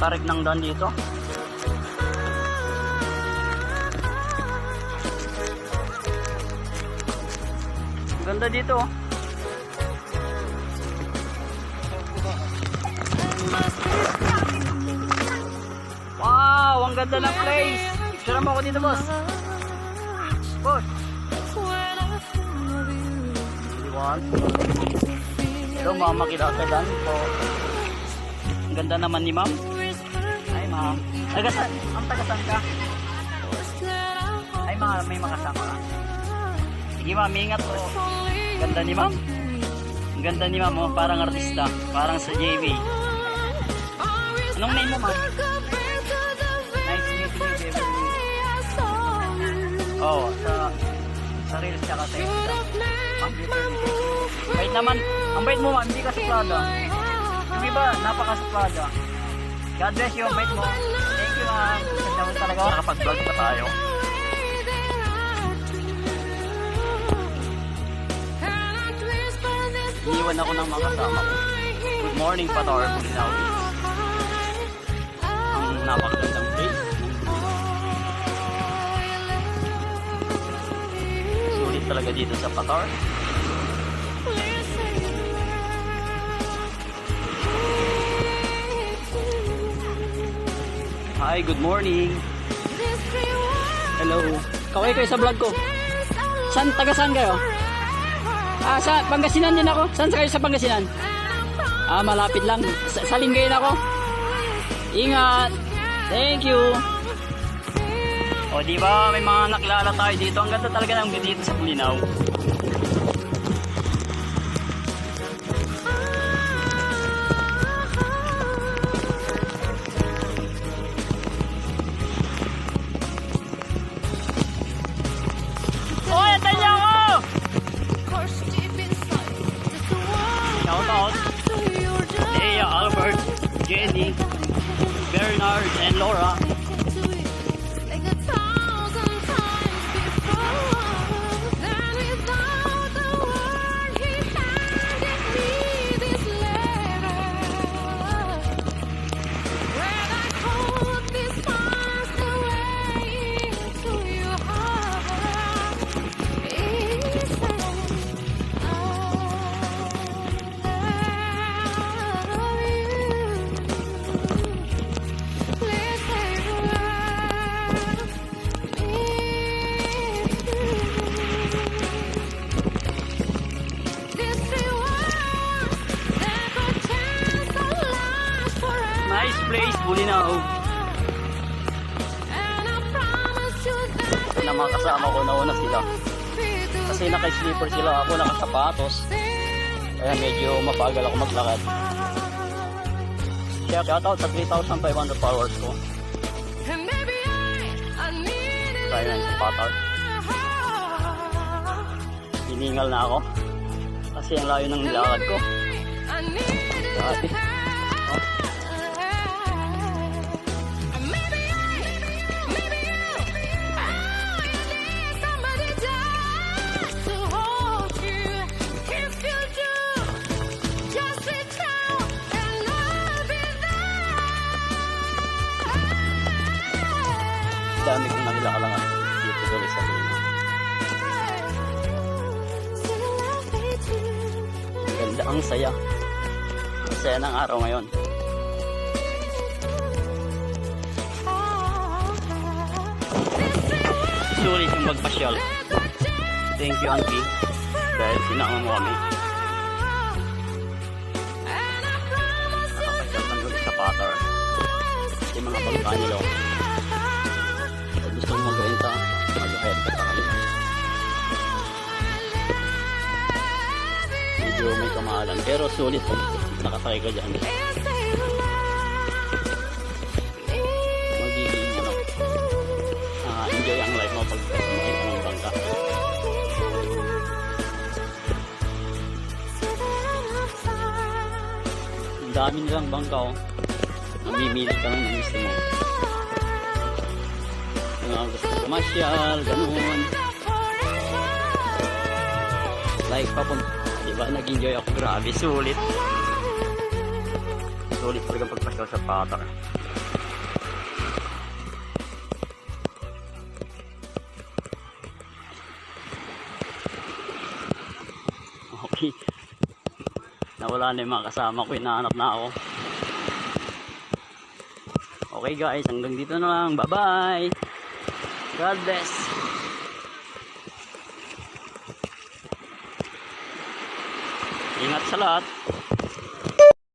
tarik ng daan dito. Ganda dito. Wow, ang ganda ng place. Picture mo ako dito, boss. Boss. Hello, mama, kinakadan po. Ang ganda naman ni ma'am. Ay, ma'am. Ang tagasan ka? Ay, may makasama ka. Sige, ma'am, ingat po. Ganda ni ma'am. Ang ganda ni ma'am, oh, parang artista. Parang sa JV. Anong name mo, ma'am? Nice meeting you, Beverly. Oh, sa Reels tsaka sa Instagram. Ma'am, bait naman. Ang bait mo, ma'am, hindi ka suplada. Yung iba, napaka-suplada. God bless you, ang bait mo. Thank you, ma'am. Ganda mo talaga. Nakapag-vlog pa tayo. Iniwan ako ng mga kasama ko. Good morning, Pator. Bulinaw. Ang napakagandang place. Sulit talaga dito sa Pator. Hi, good morning. Hello. Kaway kayo sa vlog ko. Taga-saan kayo? Sa Pangasinan din ako. Saan kayo sa Pangasinan? Malapit lang. Sa Lingayen ako. Ingat. Thank you. O, di ba may mga nakilala tayo dito. Ang ganda talaga ng view dito sa Bulinaw. Leia, Albert, Jenny, Bernard, and Laura. Nice place, Bulinaw. Na mga kasama ko, nauna sila. Kasi naka-sleeper sila, ako nakasapatos. Kaya medyo mapagal ako maglakad. Shoutout sa 3,500 followers ko. Kaya na sa Pator. Hiningal na ako. Kasi ang layo ng nilakad ko. Dati. Dami kong nakilakalangan dito sa Bulinaw. Ganda, ang saya. Ang saya ng araw ngayon. Sulit yung magpasyal. Thank you, Auntie. Dahil sinama mo kami. Nakapasyal kami ulit sa Pator. Yung mga bangka nila. Gusto mo mag-renta, mag-ahead ka sa kanila. Medyo may kamahalan, pero sulit kung nakasakay ka dyan. Magiging enjoy ang life mo pag sumakay ka ng bangka. Ang dami nilang bangka, oh. Mamimili ka ng gusto mo. Gusto masyal, ganun. Like papunta, diba? Nag-enjoy ako, grabe, sulit. Sulit talagang pagpasyal sa Pator. buhay. Nawala na yung mga kasama ko, hinahanap na ako. Okay guys, hanggang dito na lang. Bye bye. God bless. Ingat sa lahat.